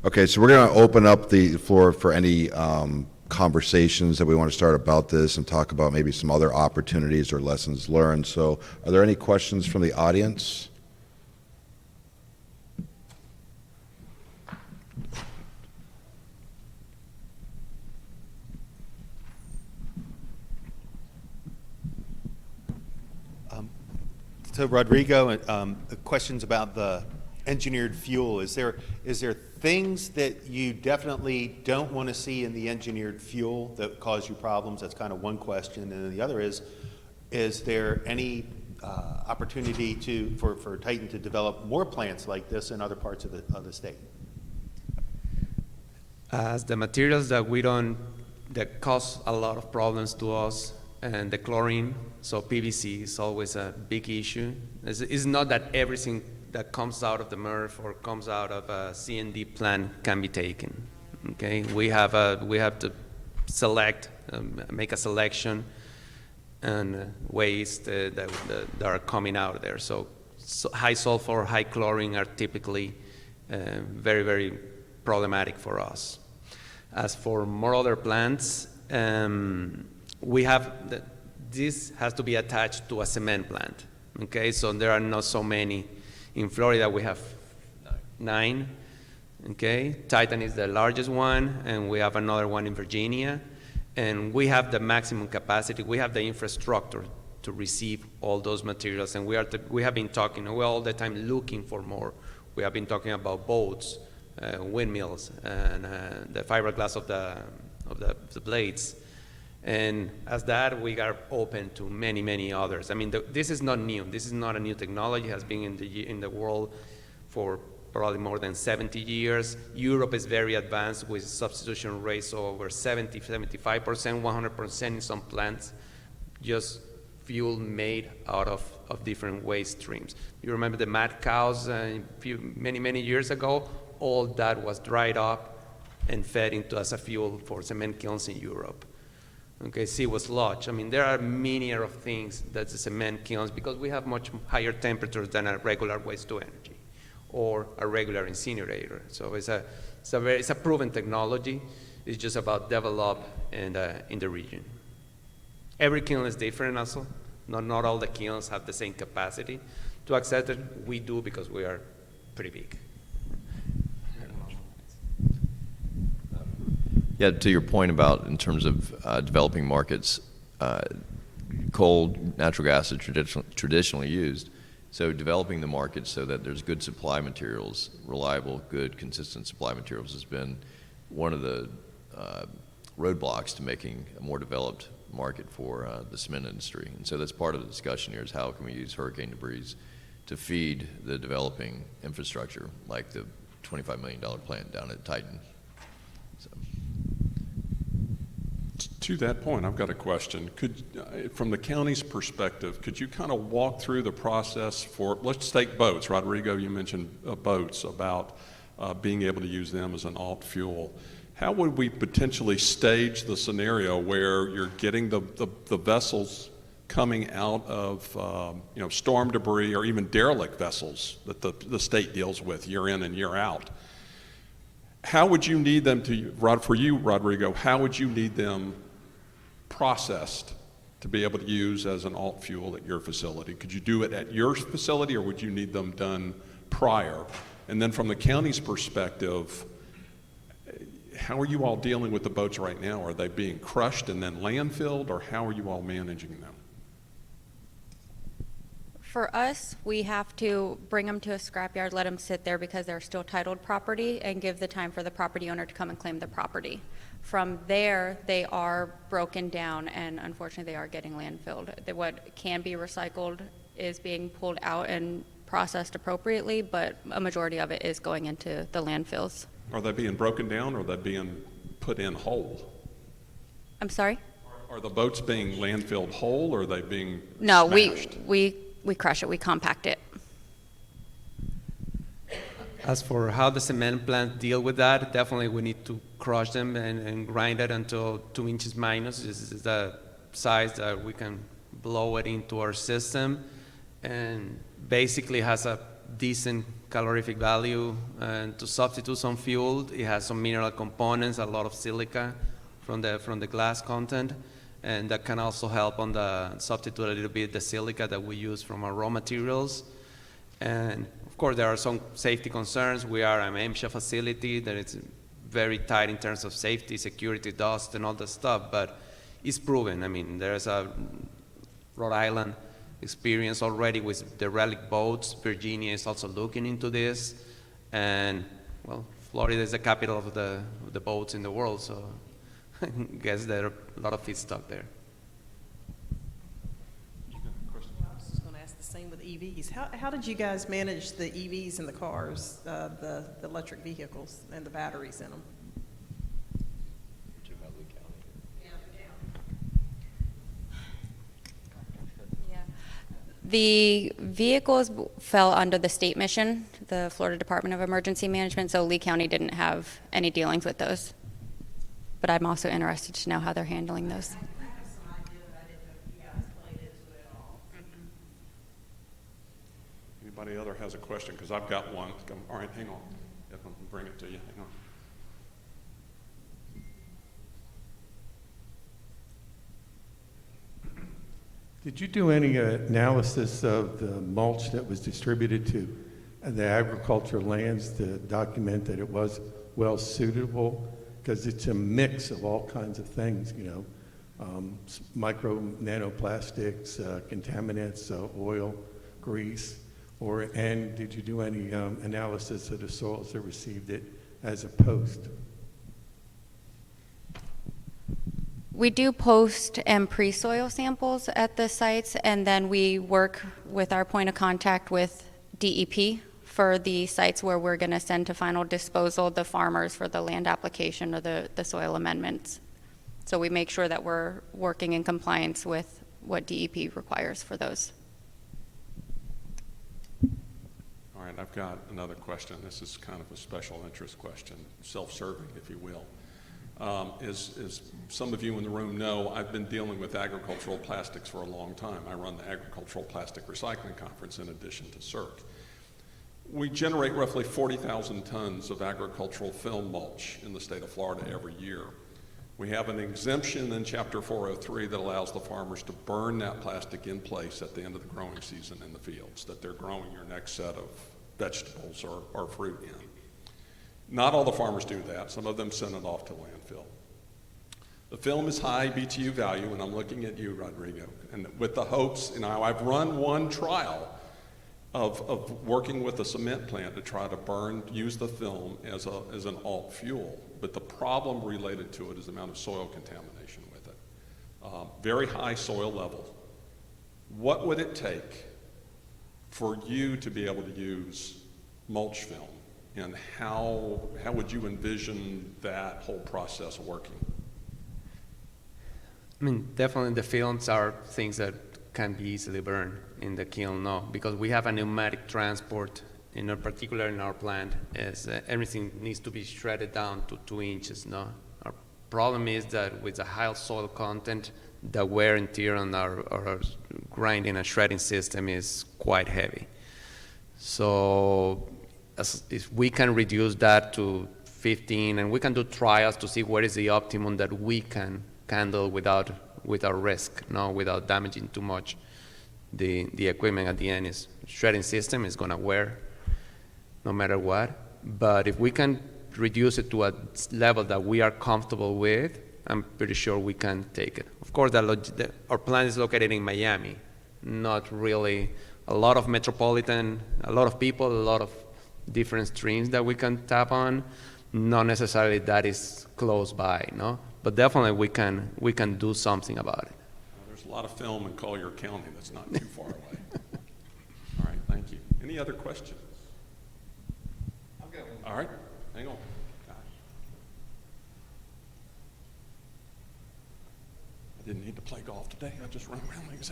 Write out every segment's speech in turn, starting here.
Okay, so we're going to open up the floor for any conversations that we want to start about this and talk about maybe some other opportunities or lessons learned. So are there any questions from the audience? So Rodrigo, questions about the engineered fuel. Is there things that you definitely don't want to see in the engineered fuel that cause you problems? That's kind of one question. And then the other is there any opportunity for Titan to develop more plants like this in other parts of the state? As the materials that cause a lot of problems to us, and the chlorine, so PVC is always a big issue. It's not that everything that comes out of the MRF or comes out of a C&D plant can be taken. Okay, we have to select, make a selection, and waste that are coming out of there. So high sulfur, high chlorine are typically very, very problematic for us. As for more other plants, this has to be attached to a cement plant. Okay, so there are not so many. In Florida, we have 9. Okay, Titan is the largest one, and we have another one in Virginia. And we have the maximum capacity. We have the infrastructure to receive all those materials. And we have been talking, we're all the time looking for more. We have been talking about boats, windmills, and the fiberglass of the blades. And as that, we are open to many, many others. I mean, this is not new. This is not a new technology. It has been in the world for probably more than 70 years. Europe is very advanced with substitution rates over 70, 75%, 100% in some plants, just fuel made out of different waste streams. You remember the mad cows many, many years ago? All that was dried up and fed into as a fuel for cement kilns in Europe. Okay, seaweed sludge. I mean, there are many of things that the cement kilns, because we have much higher temperatures than a regular waste to energy or a regular incinerator. So it's a proven technology. It's just about develop in the region. Every kiln is different also. Not all the kilns have the same capacity to accept it. We do, because we are pretty big. Yeah, to your point about in terms of developing markets, coal, natural gas is traditionally used. So developing the market so that there's good supply materials, reliable, good, consistent supply materials has been one of the roadblocks to making a more developed market for the cement industry. And so that's part of the discussion here, is how can we use hurricane debris to feed the developing infrastructure, like the $25 million plant down at Titan. So. To that point, I've got a question. From the county's perspective, could you kind of walk through the process for, let's take boats. Rodrigo, you mentioned boats, about being able to use them as an alt fuel. How would we potentially stage the scenario where you're getting the vessels coming out of storm debris, or even derelict vessels that the state deals with year in and year out? How would you need them for you, Rodrigo, how would you need them processed to be able to use as an alt fuel at your facility? Could you do it at your facility, or would you need them done prior? And then from the county's perspective, how are you all dealing with the boats right now? Are they being crushed and then landfilled, or how are you all managing them? For us, we have to bring them to a scrapyard, let them sit there because they're still titled property, and give the time for the property owner to come and claim the property. From there, they are broken down, and unfortunately, they are getting landfilled. What can be recycled is being pulled out and processed appropriately, but a majority of it is going into the landfills. Are they being broken down, or are they being put in whole? I'm sorry? Are the boats being landfilled whole, or are they being No, smashed? we crush it, we compact it. As for how the cement plant deal with that, definitely we need to crush them and grind it until 2 inches minus. This is the size that we can blow it into our system, and basically has a decent calorific value, and to substitute some fuel, it has some mineral components, a lot of silica from the glass content, and that can also help on the substitute a little bit the silica that we use from our raw materials. And of course, there are some safety concerns. We are an MSHA facility that is very tight in terms of safety, security, dust, and all that stuff, but it's proven. I mean, there's a Rhode Island experience already with derelict boats. Virginia is also looking into this, and well, Florida is the capital of the boats in the world, so I guess there are a lot of feedstock there. I was just going to ask the same with EVs. How did you guys manage the EVs in the cars, the electric vehicles and the batteries in them? The vehicles fell under the state mission, the Florida Department of Emergency Management, so Lee County didn't have any dealings with those. But I'm also interested to know how they're handling those. I have some idea, but I didn't know if you guys played into it at all. Anybody other has a question? Because I've got one. All right, hang on. I'll bring it to you. Hang on. Did you do any analysis of the mulch that was distributed to the agricultural lands to document that it was well suitable? Because it's a mix of all kinds of things, you know, micro nanoplastics, contaminants, oil, grease, and did you do any analysis of the soils that received it as a post? We do post and pre-soil samples at the sites, and then we work with our point of contact with DEP for the sites where we're going to send to final disposal the farmers for the land application or the soil amendments. So we make sure that we're working in compliance with what DEP requires for those. All right, I've got another question. This is kind of a special interest question, self-serving, if you will. As some of you in the room know, I've been dealing with agricultural plastics for a long time. I run the Agricultural Plastic Recycling Conference in addition to SERC. We generate roughly 40,000 tons of agricultural film mulch in the state of Florida every year. We have an exemption in Chapter 403 that allows the farmers to burn that plastic in place at the end of the growing season in the fields that they're growing your next set of vegetables or fruit in. Not all the farmers do that. Some of them send it off to landfill. The film is high BTU value, and I'm looking at you, Rodrigo, and with the hopes, you know, I've run one trial of working with a cement plant to try to use the film as an alt fuel, but the problem related to it is the amount of soil contamination with it. Very high soil level. What would it take for you to be able to use mulch film? And how would you envision that whole process working? I mean, definitely the films are things that can be easily burned in the kiln, no, because we have a pneumatic transport, in particular in our plant, is everything needs to be shredded down to 2 inches, no? Our problem is that with the high soil content, the wear and tear on our grinding and shredding system is quite heavy. So if we can reduce that to 15, and we can do trials to see what is the optimum that we can handle without risk, no, without damaging too much the equipment at the end. Is shredding system is going to wear no matter what, but if we can reduce it to a level that we are comfortable with, I'm pretty sure we can take it. Of course, our plant is located in Miami, not really a lot of metropolitan, a lot of people, a lot of different streams that we can tap on. Not necessarily that is close by, no? But definitely we can do something about it. There's a lot of film in Collier County that's not too far away. All right, thank you. Any other questions? I've got one. All right, hang on. I didn't need to play golf today. I just run around like a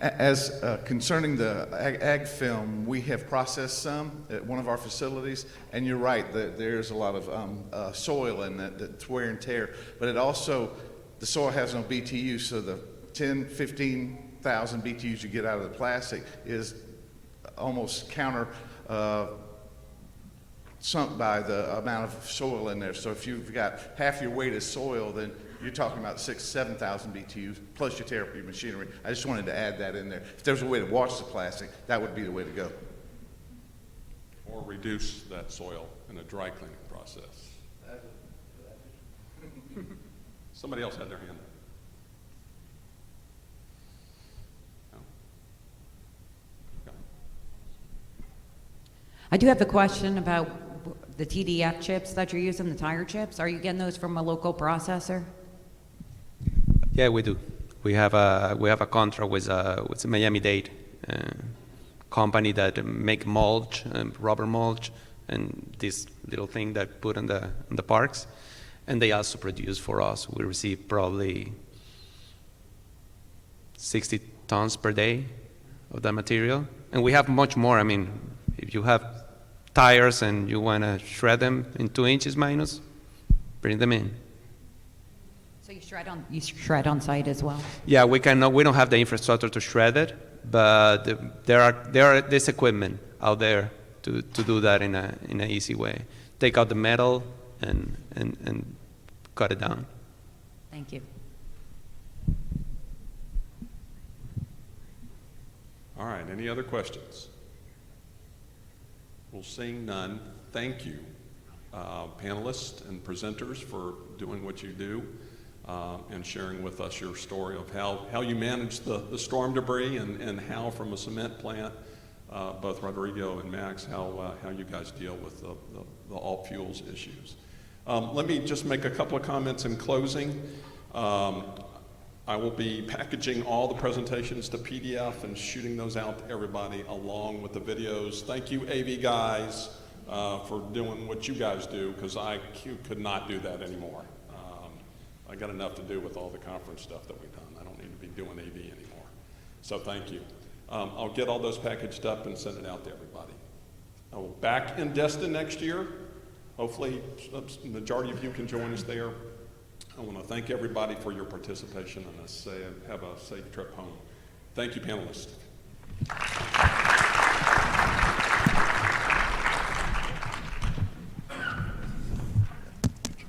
As concerning the ag film, we have processed some at one of our facilities, and you're right, there's a lot of soil in that's wear and tear, but it also, the soil has no BTU, so the 10, 15 thousand BTUs you get out of the plastic is almost counter sunk by the amount of soil in there. So if you've got half your weight is soil, then you're talking about 6,000 to 7,000 BTUs, plus you tear up your machinery. I just wanted to add that in there. If there's a way to wash the plastic, that would be the way to go. Or reduce that soil in a dry cleaning process. Somebody else had their hand up. No? No. I do have a question about the TDF chips that you're using, the tire chips. Are you getting those from a local processor? Yeah, we do. We have a contract with a Miami-Dade company that make mulch, rubber mulch, and this little thing that put on the parks, and they also produce for us. We receive probably 60 tons per day of that material, and we have much more. I mean, if you have tires and you want to shred them in 2 inches minus, bring them in. So you shred on site as well? Yeah, we cannot. We don't have the infrastructure to shred it, but there's equipment out there to do that in an easy way. Take out the metal and cut it down. Thank you. All right, any other questions? Well, seeing none, thank you, panelists and presenters, for doing what you do and sharing with us your story of how you manage the storm debris and how, from a cement plant, both Rodrigo and Max, how you guys deal with the alt fuels issues. Let me just make a couple of comments in closing. I will be packaging all the presentations to PDF and shooting those out to everybody along with the videos. Thank you, AV guys, for doing what you guys do, because I could not do that anymore. I got enough to do with all the conference stuff that we've done. I don't need to be doing AV anymore. So thank you. I'll get all those packaged up and send it out to everybody. I will back in Destin next year. Hopefully, the majority of you can join us there. I want to thank everybody for your participation and have a safe trip home. Thank you, panelists.